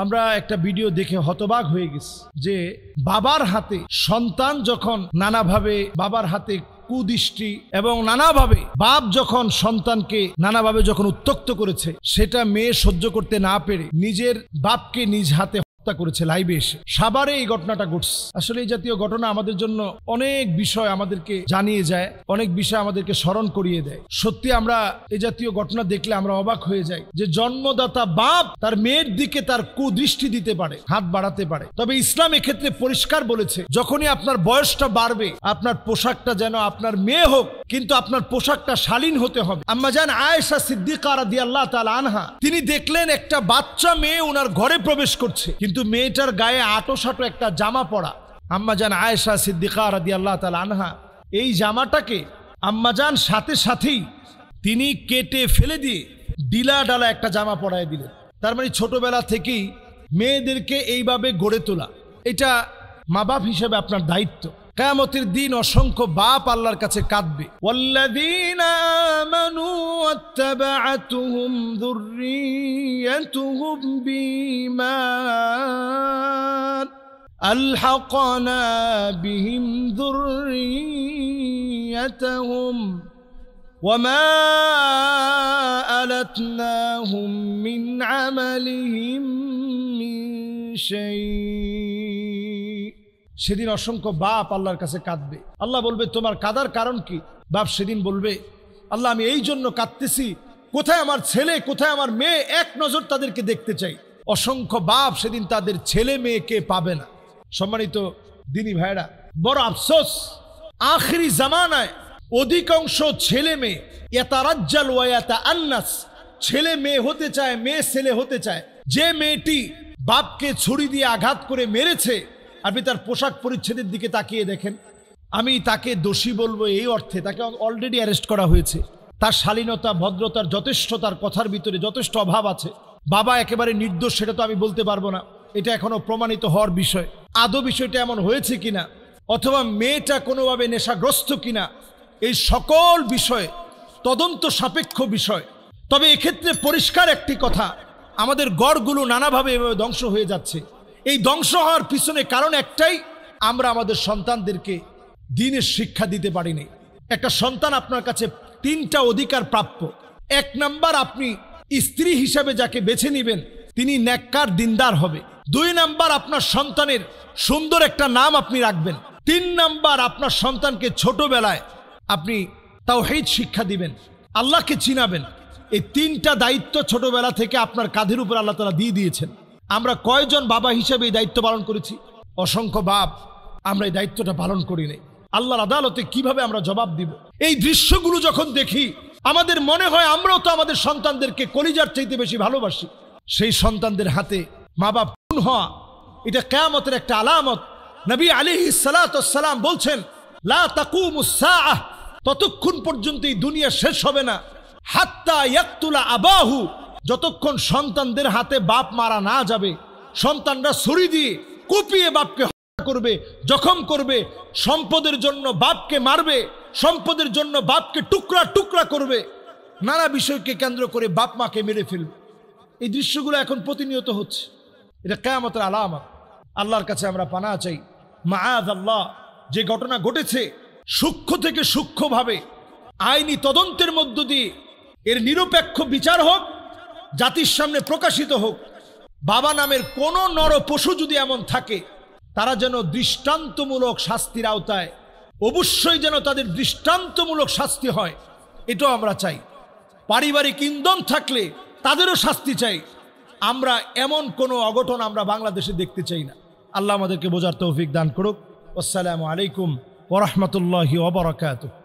আমরা একটা ভিডিও দেখে হতবাক হয়ে গেছি যে বাবার হাতে সন্তান যখন নানাভাবে বাবার হাতে কুদৃষ্টি এবং নানাভাবে বাপ যখন সন্তানকে নানাভাবে যখন উত্ত্যক্ত করেছে সেটা মেয়ে সহ্য করতে না পেরে নিজের বাপকে নিজ হাতে করেছে লাইভে এসে। সাভারে এই ঘটনাটা ঘটছে। আসলে এই জাতীয় ঘটনা আমাদের জন্য অনেক বিষয় আমাদেরকে জানিয়ে যায়, অনেক বিষয় আমাদেরকে স্মরণ করিয়ে দেয়। সত্যি আমরা এই জাতীয় ঘটনা দেখলে আমরা অবাক হয়ে যাই যে জন্মদাতা বাপ তার মেয়ের দিকে তার কুদৃষ্টি দিতে পারে, হাত বাড়াতে পারে। তবে ইসলাম এক্ষেত্রে পরিষ্কার বলেছে যখনই আপনার বয়সটা বাড়বে আপনার পোশাকটা যেন আপনার মেয়ে হোক কিন্তু আপনার পোশাকটা শালীন হতে হবে। আম্মা জান আয়েশা সিদ্দিকা রাদিয়াল্লাহু তাআলা আনহা তিনি দেখলেন একটা বাচ্চা মেয়ে ওনার ঘরে প্রবেশ করছে কিন্তু মেয়েটার গায়ে আটোসাটো একটা জামা পরা। আম্মাজান আয়েশা সিদ্দিকা রাদিয়াল্লাহু তাআলা আনহা এই জামাটাকে আম্মাজান সাথে সাথেই তিনি কেটে ফেলে দিয়ে ডিলা ডালা একটা জামা পরায় দিলেন। তার মানে ছোটবেলা থেকেই মেয়েদেরকে এইভাবে গড়ে তোলা, এটা মা বাপ হিসেবে আপনার দায়িত্ব। কিয়ামতের দিন অসংখ্য বাপ আল্লাহর কাছে কাঁদবে। ওয়াল্লাযীনা আমানু ওয়াত্তাবা'আতুহুম যুররিয়্যাতুহুম বিঈমান আলহাকনা বিহিম যুররিয়্যাতাহুম ওয়ামা আলাতনাহুম মিন আমালিহিম মিন শাই। সেদিন অসংখ্য বাপ আল্লাহর কাছে কাঁদবে। আল্লাহ বলবে তোমার কাঁদার কারণ কি? বাপ সেদিন বলবে আল্লাহ আমি এই জন্য কাঁদতেছি, কোথায় আমার ছেলে কোথায় আমার মেয়ে, এক নজর তাদেরকে দেখতে চাই। অসংখ্য বাপ সেদিন তাদের ছেলে মেয়েকে পাবে না। সম্মানিত দিনী ভাইরা, বড় আফসোস আখিরি জামানায় অধিকাংশ ছেলে মেয়ে ইয়াতারাজ্জাল ওয়া ইয়াতাআন্নাস, ছেলে মেয়ে হতে চায়, মেয়ে ছেলে হতে চায়। যে মেয়েটি বাপকে ছুরি দিয়ে আঘাত করে মেরেছে আপনি তার পোশাক পরিচ্ছদের দিকে তাকিয়ে দেখেন। আমি তাকে দোষী বলবো এই অর্থে তাকে অলরেডি অ্যারেস্ট করা হয়েছে। তার শালীনতা ভদ্রতার যথেষ্ট, তার কথার ভিতরে যথেষ্ট অভাব আছে। বাবা একেবারে নির্দোষ সেটা তো আমি বলতে পারবো না, এটা এখনো প্রমাণিত হওয়ার বিষয়। আদৌ বিষয়টা এমন হয়েছে কিনা অথবা মেয়েটা কোনোভাবে নেশাগ্রস্ত কিনা এই সকল বিষয়ে তদন্ত সাপেক্ষ বিষয়। তবে এক্ষেত্রে পরিষ্কার একটি কথা, আমাদের গড়গুলো নানাভাবে এভাবে ধ্বংস হয়ে যাচ্ছে। এই ধ্বংস হওয়ার পিছনে কারণ একটাই, আমরা আমাদের সন্তানদেরকে দ্বীনের শিক্ষা দিতে পারিনি। একটা সন্তান আপনার কাছে তিনটা অধিকার প্রাপ্য। এক নাম্বার, আপনি স্ত্রী হিসাবে যাকে বেছে নেবেন তিনি নেককার দিনদার হবে। দুই নাম্বার, আপনার সন্তানের সুন্দর একটা নাম আপনি রাখবেন। তিন নাম্বার, আপনার সন্তানকে ছোটবেলায় আপনি তাওহীদ শিক্ষা দিবেন, আল্লাহকে চিনাবেন। এই তিনটা দায়িত্ব ছোটবেলা থেকে আপনার কাঁধের উপর আল্লাহ তাআলা দিয়ে দিয়েছেন। আমরা কয়জন বাবা হিসেবে এই দায়িত্ব পালন করেছি? অসংখ্য বাপ আমরা এই দায়িত্বটা পালন করি নাই। আল্লাহর আদালতে কিভাবে আমরা জবাব দিব? এই দৃশ্যগুলো যখন দেখি আমাদের মনে হয় আমরাও তো আমাদের সন্তানদেরকে কলিজার চাইতে বেশি ভালোবাসি। সেই সন্তানদের হাতে মা বাপ খুন হওয়া এটা কিয়ামতের একটা আলামত। নবী আলাইহিস সালাতু ওয়াস সালাম বলছেন লা তাকুমুস সাআহ, ততক্ষণ পর্যন্ত এই দুনিয়া শেষ হবে না হাত্তা ইয়াকতুলা আবাহু, যতক্ষণ সন্তানদের হাতে বাপ মারা না যাবে। সন্তানরা ছুরি দিয়ে কুপিয়ে বাপকে হত্যা করবে, জখম করবে, সম্পদের জন্য বাপকে মারবে, সম্পদের জন্য বাপকে টুকরা টুকরা করবে, নানা বিষয়কে কেন্দ্র করে বাপ মাকে মেরে ফেলবে। এই দৃশ্যগুলো এখন প্রতিনিয়ত হচ্ছে। এটা কিয়ামতের আলামত। আল্লাহর কাছে আমরা পানাহ চাই, মাআযাল্লাহ যে ঘটনা ঘটেছে সূক্ষ্ম থেকে সূক্ষ্মভাবে আইনি তদন্তের মধ্য দিয়ে এর নিরপেক্ষ বিচার হোক, জাতির সামনে প্রকাশিত হোক। বাবা নামের কোন নর পশু যদি এমন থাকে তারা যেন দৃষ্টান্তমূলক শাস্তির আওতায়, অবশ্যই যেন তাদের দৃষ্টান্তমূলক শাস্তি হয়, এটাও আমরা চাই। পারিবারিক ইন্ধন থাকলে তাদেরও শাস্তি চাই। আমরা এমন কোনো অঘটন আমরা বাংলাদেশে দেখতে চাই না। আল্লাহ আমাদেরকে বোঝার তৌফিক দান করুক। আসসালামু আলাইকুম ওয়া রাহমাতুল্লাহি ওয়া বারাকাতুহু।